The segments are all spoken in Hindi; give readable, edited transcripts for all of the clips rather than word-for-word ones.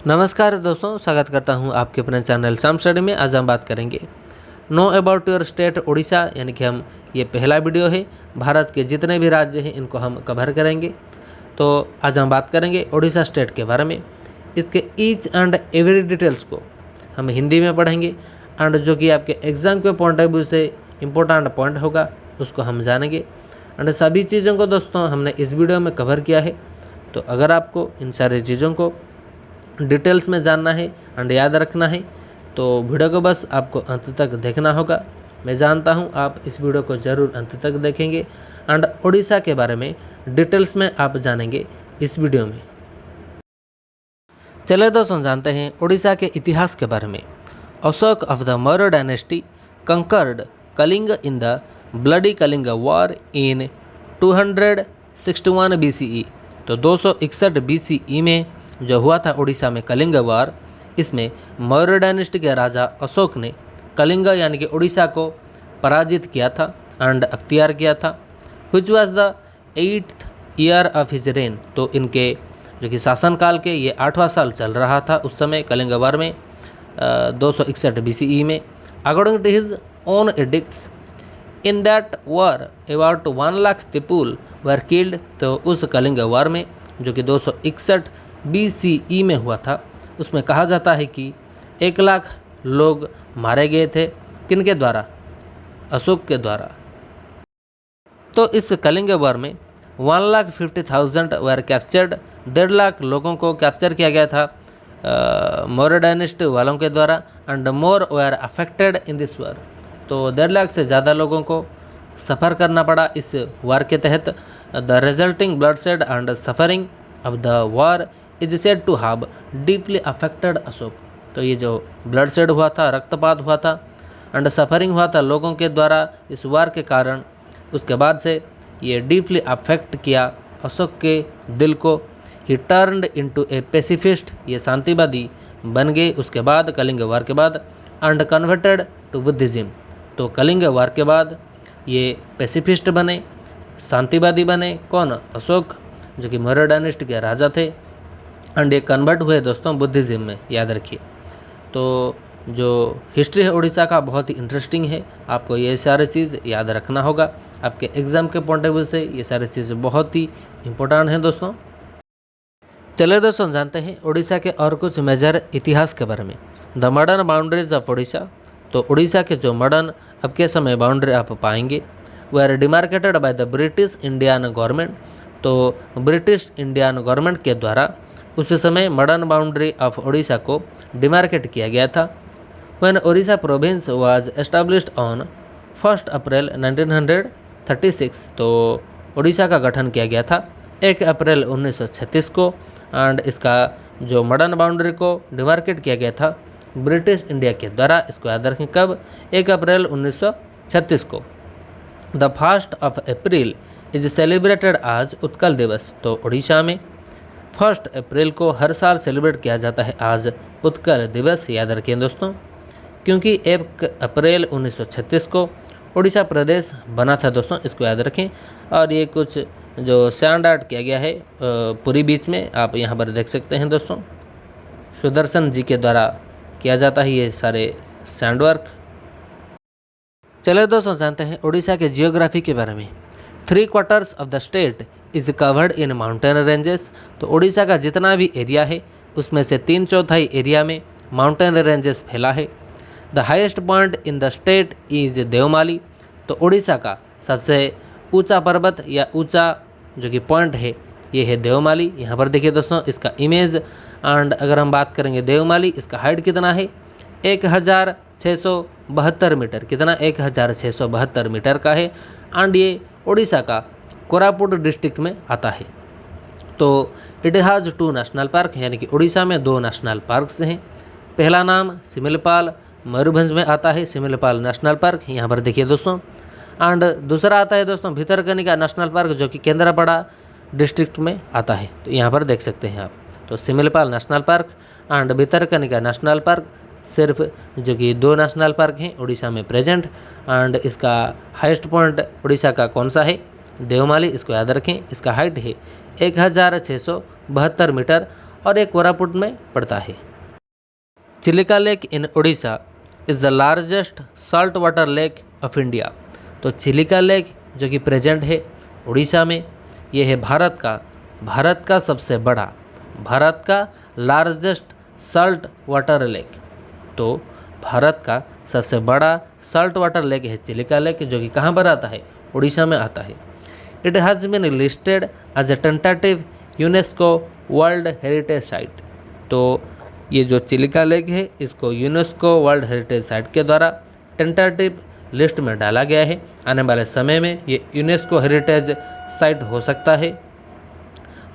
नमस्कार दोस्तों, स्वागत करता हूं आपके अपने चैनल शाम स्टडी में। आज हम बात करेंगे know about your state Orissa, यानी कि हम ये पहला वीडियो है। भारत के जितने भी राज्य हैं इनको हम कवर करेंगे। तो आज हम बात करेंगे उड़ीसा स्टेट के बारे में। इसके ईच एंड एवरी डिटेल्स को हम हिंदी में पढ़ेंगे एंड जो कि आपके एग्जाम के पॉइंट ऑफ व्यू से इम्पोर्टेंट पॉइंट होगा उसको हम जानेंगे। एंड सभी चीज़ों को दोस्तों हमने इस वीडियो में कवर किया है। तो अगर आपको इन सारी चीज़ों को डिटेल्स में जानना है एंड याद रखना है तो वीडियो को बस आपको अंत तक देखना होगा। मैं जानता हूं आप इस वीडियो को ज़रूर अंत तक देखेंगे एंड उड़ीसा के बारे में डिटेल्स में आप जानेंगे इस वीडियो में। चलिए दोस्तों जानते हैं उड़ीसा के इतिहास के बारे में। Ashoka of the Maurya dynasty conquered Kalinga in the bloody Kalinga war in 261 BCE। तो 261 BCE में जो हुआ था उड़ीसा में कलिंग वार, इसमें मौर्य डायनेस्टी के राजा अशोक ने कलिंग यानी कि उड़ीसा को पराजित किया था एंड अख्तियार किया था। Which was the 8th year of his rain. तो इनके जो कि शासनकाल के ये 8वां साल चल रहा था उस समय कलिंग वार में 261 BCE में। According to his own edicts in that war about 1 lakh people were killed. तो उस कलिंग वार में जो कि 261 BCE में हुआ था उसमें कहा जाता है कि 1 लाख लोग मारे गए थे। किनके द्वारा? अशोक के द्वारा। तो इस कलिंग वार में 1,50,000 वर कैप्चर्ड। 1.5 लाख लोगों को कैप्चर किया गया था मौर्य डायनेस्टी वालों के द्वारा and more were affected in this वार। तो 1.5 लाख से ज़्यादा लोगों को सफ़र करना पड़ा इस वार के तहत। The resulting bloodshed and suffering of the war is said to have deeply affected Ashoka. तो ये जो ब्लडशेड हुआ था, रक्तपात हुआ था एंड सफरिंग हुआ था लोगों के द्वारा इस वार के कारण, उसके बाद से ये डीपली अफेक्ट किया अशोक के दिल को। ही टर्न्ड इनटू ए पेसिफिस्ट, ये शांतिवादी बन गए उसके बाद, कलिंग वार के बाद, एंड कन्वर्टेड टू बुद्धिज़्म। तो कलिंग वार के बाद ये पेसिफिस्ट बने, शांतिवादी बने। कौन? अशोक, जो कि मौर्य डायनेस्टी के राजा थे एंड ये कन्वर्ट हुए दोस्तों बुद्धिज़्म में, याद रखिए। तो जो हिस्ट्री है उड़ीसा का बहुत ही इंटरेस्टिंग है, आपको ये सारी चीज़ याद रखना होगा। आपके एग्ज़ाम के पॉइंट ऑफ व्यू से ये सारी चीज़ें बहुत ही इम्पोर्टेंट हैं दोस्तों। चलिए दोस्तों जानते हैं उड़ीसा के और कुछ मेजर इतिहास के बारे में। The modern boundaries of Orissa. तो उड़ीसा के जो मॉडर्न अब के समय बाउंड्री आप पाएंगे वो are demarcated by the British Indian government. तो ब्रिटिश इंडियन गवर्नमेंट के द्वारा उस समय मॉडर्न बाउंड्री ऑफ उड़ीसा को डिमार्केट किया गया था। When Orissa province was established on 1 अप्रैल 1936। तो उड़ीसा का गठन किया गया था 1 अप्रैल 1936 को एंड इसका जो मॉडर्न बाउंड्री को डिमार्केट किया गया था ब्रिटिश इंडिया के द्वारा। इसको याद रखें, कब? 1 अप्रैल 1936 को। The 1st of April is celebrated आज उत्कल दिवस। तो उड़ीसा में 1 अप्रैल को हर साल सेलिब्रेट किया जाता है आज उत्कल दिवस, याद रखें दोस्तों, क्योंकि 1 अप्रैल 1936 को उड़ीसा प्रदेश बना था दोस्तों, इसको याद रखें। और ये कुछ जो सैंड आर्ट किया गया है पूरी बीच में, आप यहाँ पर देख सकते हैं दोस्तों, सुदर्शन जी के द्वारा किया जाता है ये सारे सैंड वर्क। चलिए दोस्तों जानते हैं उड़ीसा के जियोग्राफी के बारे में। 3/4 of the state is covered in mountain ranges. तो उड़ीसा का जितना भी एरिया है उसमें से 3/4 एरिया में माउंटेन रेंजेस फैला है। The highest point in the state is Devmali. तो उड़ीसा का सबसे ऊंचा पर्वत या ऊंचा जो कि पॉइंट है ये है देवमाली। यहाँ पर देखिए दोस्तों इसका इमेज। एंड अगर हम बात करेंगे देवमाली, इसका हाइट कितना है? 1672 मीटर। कितना? 1672 मीटर का है एंड ये उड़ीसा का कोरापुट डिस्ट्रिक्ट में आता है। तो इट हैज़ 2 नेशनल पार्क, यानी कि उड़ीसा में 2 नेशनल पार्क्स हैं। पहला नाम सिमिलपाल मयूरभंज में आता है, सिमिलपाल नेशनल पार्क, यहाँ पर देखिए दोस्तों। एंड दूसरा आता है दोस्तों भितरकनिका नेशनल पार्क, जो कि केंद्रापड़ा डिस्ट्रिक्ट में आता है। तो यहाँ पर देख सकते हैं आप। तो Similipal national park and Bhitarkanika national park सिर्फ जो कि 2 नेशनल पार्क हैं उड़ीसा में प्रेजेंट। एंड इसका हाईएस्ट पॉइंट उड़ीसा का कौन सा है? देवमाली, इसको याद रखें। इसका हाइट है 1672 मीटर और ये कोरापुट में पड़ता है। Chilika lake in Orissa is the largest salt water lake of India. तो चिलिका लेक जो कि प्रेजेंट है उड़ीसा में, ये है भारत का सबसे बड़ा, भारत का लार्जेस्ट सॉल्ट वाटर लेक। तो भारत का सबसे बड़ा सॉल्ट वाटर लेक है चिलिका लेक, जो कि कहाँ पर आता है, उड़ीसा में आता है। It has been listed as a tentative UNESCO world heritage site. तो ये जो चिलिका लेक है इसको यूनेस्को वर्ल्ड हेरिटेज साइट के द्वारा टेंटेटिव लिस्ट में डाला गया है। आने वाले समय में ये यूनेस्को हेरिटेज साइट हो सकता है।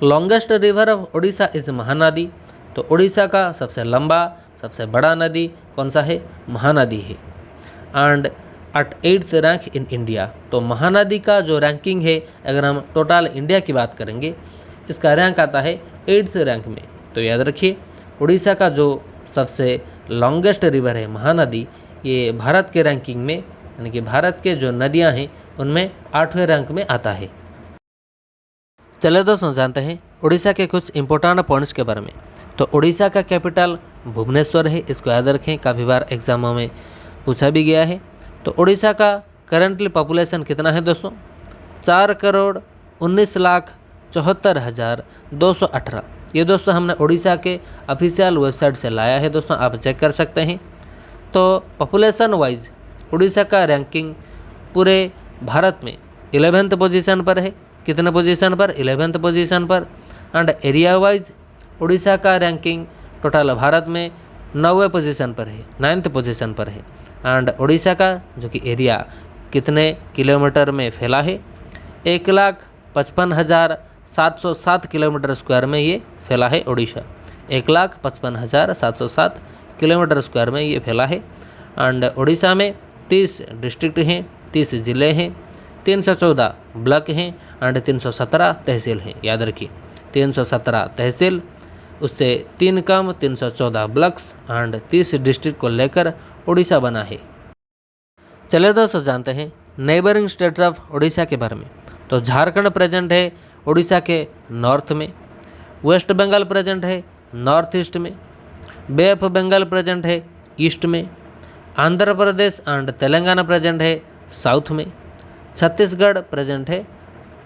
Longest river of Orissa is Mahanadi. तो उड़ीसा का सबसे लंबा सबसे बड़ा नदी कौन सा है, महानदी है। And at 8th rank in India. तो महानदी का जो रैंकिंग है, अगर हम टोटल इंडिया की बात करेंगे, इसका रैंक आता है 8th रैंक में। तो याद रखिए उड़ीसा का जो सबसे लॉन्गेस्ट रिवर है महानदी, ये भारत के रैंकिंग में, यानी कि भारत के जो नदियां हैं उनमें 8वें रैंक में आता है। चलिए दोस्तों जानते हैं उड़ीसा के कुछ इंपॉर्टेंट पॉइंट्स के बारे में। तो उड़ीसा का कैपिटल भुवनेश्वर है, इसको याद रखें, काफ़ी बार एग्जामों में पूछा भी गया है। तो उड़ीसा का करंटली पॉपुलेशन कितना है दोस्तों, 4,19,74,218। ये दोस्तों हमने उड़ीसा के ऑफिशियल वेबसाइट से लाया है दोस्तों, आप चेक कर सकते हैं। तो पॉपुलेशन वाइज उड़ीसा का रैंकिंग पूरे भारत में 11th पोजीशन पर है। कितने पोजीशन पर, 11th पोजीशन पर। एंड एरिया वाइज उड़ीसा का रैंकिंग टोटल भारत में 9वें पोजीशन पर है, 9th पोजीशन पर है। एंड उड़ीसा का जो कि एरिया कितने किलोमीटर में फैला है, 1,55,707 किलोमीटर स्क्वायर में ये फैला है उड़ीसा। 1,55,707 किलोमीटर स्क्वायर में ये फैला है। एंड उड़ीसा में 30 डिस्ट्रिक्ट हैं, 30 ज़िले हैं, 314 ब्लॉक हैं एंड 317 तहसील हैं। याद रखिए 317 तहसील, उससे 3 कम 314 ब्लॉक्स एंड 30 डिस्ट्रिक्ट को लेकर उड़ीसा बना है। चलिए दोस्तों जानते हैं नेबरिंग स्टेट ऑफ उड़ीसा के बारे में। तो झारखंड प्रेजेंट है उड़ीसा के नॉर्थ में, वेस्ट बंगाल प्रेजेंट है नॉर्थ ईस्ट में, बे ऑफ बंगाल प्रेजेंट है ईस्ट में, आंध्र प्रदेश एंड तेलंगाना प्रेजेंट है साउथ में, छत्तीसगढ़ प्रेजेंट है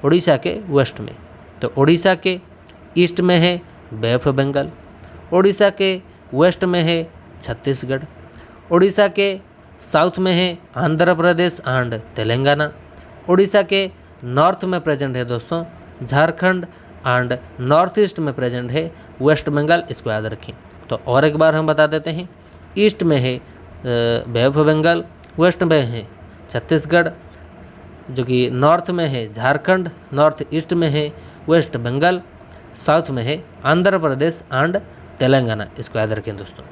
उड़ीसा के वेस्ट में। तो उड़ीसा के ईस्ट में है बे ऑफ बंगाल, उड़ीसा के वेस्ट में है छत्तीसगढ़, उड़ीसा के साउथ में है आंध्र प्रदेश एंड तेलंगाना, उड़ीसा के नॉर्थ में प्रेजेंट है दोस्तों झारखंड एंड नॉर्थ ईस्ट में प्रेजेंट है वेस्ट बंगाल। इसको याद रखें। तो और एक बार हम बता देते हैं, ईस्ट में है बे ऑफ बंगाल, वेस्ट में है छत्तीसगढ़, जो कि नॉर्थ में है झारखंड, नॉर्थ ईस्ट में है वेस्ट बंगाल, साउथ में है आंध्र प्रदेश एंड तेलंगाना। इसको याद रखें दोस्तों।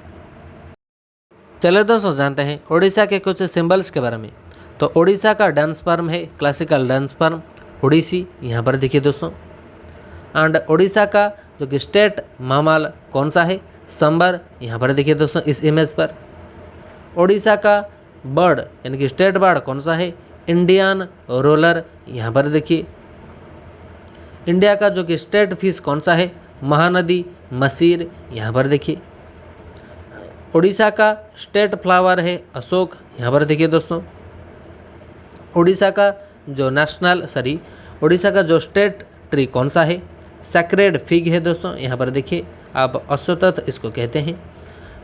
चलिए दोस्तों जानते हैं उड़ीसा के कुछ सिंबल्स के बारे में। तो उड़ीसा का डांस फॉर्म है क्लासिकल डांस फॉर्म उड़ीसी, यहाँ पर देखिए दोस्तों। एंड उड़ीसा का जो कि स्टेट मामाल कौन सा है, संबर, यहाँ पर देखिए दोस्तों इस इमेज पर। उड़ीसा का बर्ड यानी कि स्टेट बर्ड कौन सा है, इंडियन रोलर, यहाँ पर देखिए। इंडिया का जो कि स्टेट फिश कौन सा है, महानदी मसीर, यहाँ पर देखिए। उड़ीसा का स्टेट फ्लावर है अशोक, यहाँ पर देखिए दोस्तों। उड़ीसा का जो उड़ीसा का जो स्टेट ट्री कौन सा है, सैक्रेड फिग है दोस्तों, यहाँ पर देखिए आप अश्वत्थ इसको कहते हैं।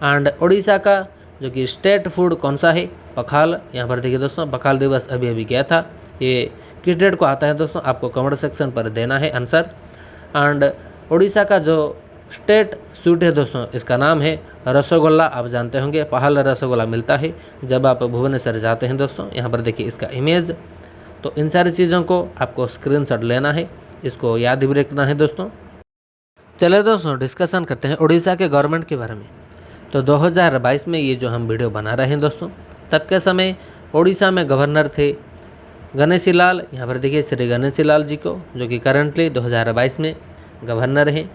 एंड उड़ीसा का जो कि स्टेट फूड कौन सा है, पखाल, यहाँ पर देखिए दोस्तों। पखाल दिवस अभी अभी गया था, ये किस डेट को आता है दोस्तों, आपको कमेंट सेक्शन पर देना है आंसर। एंड उड़ीसा का जो स्टेट स्वीट है दोस्तों, इसका नाम है रसगुल्ला। आप जानते होंगे पहाड़ रसगुल्ला मिलता है जब आप भुवनेश्वर जाते हैं दोस्तों। यहाँ पर देखिए इसका इमेज। तो इन सारी चीज़ों को आपको स्क्रीनशॉट लेना है, इसको याद भी रखना है दोस्तों। चलिए दोस्तों डिस्कशन करते हैं उड़ीसा के गवर्नमेंट के बारे में। तो 2022 में ये जो हम वीडियो बना रहे हैं दोस्तों, तब के समय उड़ीसा में गवर्नर थे गणेशी लाल, यहाँ पर देखिए श्री गणेशी लाल जी को, जो कि करंटली 2022 में गवर्नर हैं,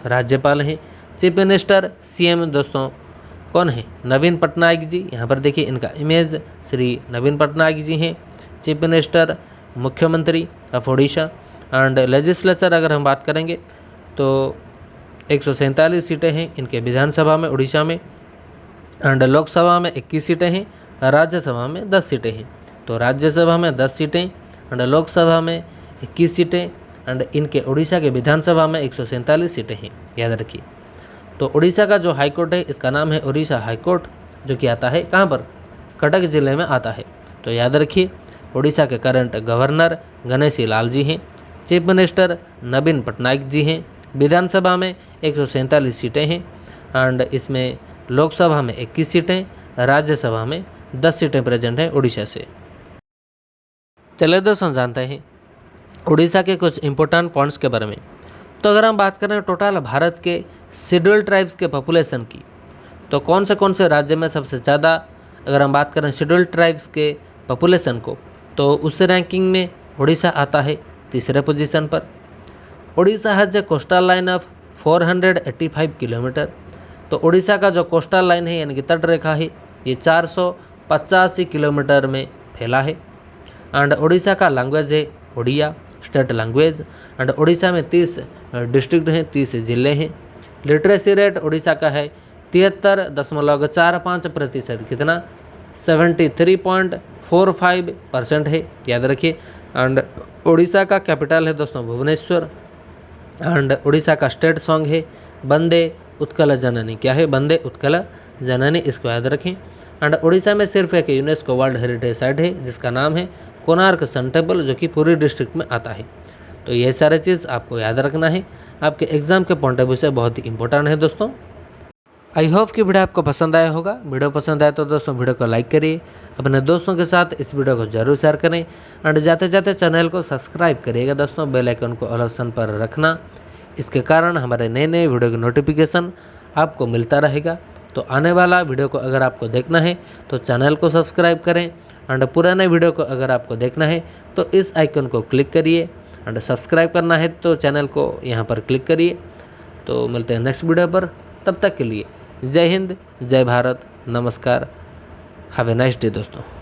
राज्यपाल हैं। चीफ मिनिस्टर सीएम दोस्तों कौन है, नवीन पटनायक जी, यहाँ पर देखिए इनका इमेज, श्री नवीन पटनायक जी हैं चीफ मिनिस्टर, मुख्यमंत्री ऑफ उड़ीसा। एंड लेजिस्लेचर अगर हम बात करेंगे तो 147 सीटें हैं इनके विधानसभा में उड़ीसा में, एंड लोकसभा में 21 सीटें हैं, राज्यसभा में 10 सीटें हैं। तो राज्यसभा में 10 सीटें एंड लोकसभा में 21 सीटें एंड इनके उड़ीसा के विधानसभा में 147 सीटें हैं, याद रखिए। तो उड़ीसा का जो हाईकोर्ट है इसका नाम है उड़ीसा हाईकोर्ट, जो कि आता है कहाँ पर, कटक जिले में आता है। तो याद रखिए उड़ीसा के करंट गवर्नर गणेशी लाल जी हैं, चीफ मिनिस्टर नवीन पटनायक जी हैं, विधानसभा में 147 सीटें हैं एंड इसमें लोकसभा में 21 सीटें, राज्यसभा में 10 सीटें प्रेजेंट हैं उड़ीसा से। चलिए दोस्तों जानते हैं उड़ीसा के कुछ इंपॉर्टेंट पॉइंट्स के बारे में। तो अगर हम बात करें टोटल भारत के शेड्यूल्ड ट्राइब्स के पॉपुलेशन की, तो कौन से राज्य में सबसे ज़्यादा अगर हम बात करें शेड्यूल्ड ट्राइब्स के पॉपुलेशन को, तो उस रैंकिंग में उड़ीसा आता है तीसरे पोजीशन पर। Orissa has a coastal line of 485 kilometre. तो उड़ीसा का जो कोस्टल लाइन है यानी कि तट रेखा है ये 485 किलोमीटर में फैला है। एंड उड़ीसा का लैंग्वेज है Oriya, state language. And Orissa में 30 डिस्ट्रिक्ट हैं, 30 ज़िले हैं। लिटरेसी रेट उड़ीसा का है 73.45%, कितना 73.45% है, याद रखिए। एंड उड़ीसा का कैपिटल है दोस्तों भुवनेश्वर। एंड उड़ीसा का स्टेट सॉन्ग है वंदे उत्कल जननी। क्या है, वंदे उत्कल जननी, इसको याद रखें। एंड उड़ीसा में सिर्फ एक यूनेस्को वर्ल्ड हेरिटेज साइट है जिसका नाम है कोणार्क सन टेम्पल, जो कि पूरी डिस्ट्रिक्ट में आता है। तो ये सारे चीज़ आपको याद रखना है, आपके एग्जाम के पॉइंट ऑफ व्यू से बहुत ही इंपॉर्टेंट है दोस्तों। आई होप कि वीडियो आपको पसंद आया होगा। वीडियो पसंद आया तो दोस्तों वीडियो को लाइक करिए, अपने दोस्तों के साथ इस वीडियो को जरूर शेयर करें एंड जाते जाते चैनल को सब्सक्राइब करिएगा दोस्तों, बेल आइकन को ऑल ऑप्शन पर रखना। इसके कारण हमारे नए नए वीडियो की नोटिफिकेशन आपको मिलता रहेगा। तो आने वाला वीडियो को अगर आपको देखना है तो चैनल को सब्सक्राइब करें एंड पुराने वीडियो को अगर आपको देखना है तो इस आइकन को क्लिक करिए एंड सब्सक्राइब करना है तो चैनल को यहाँ पर क्लिक करिए। तो मिलते हैं नेक्स्ट वीडियो पर, तब तक के लिए जय हिंद, जय भारत, नमस्कार, हैव ए नाइस डे दोस्तों।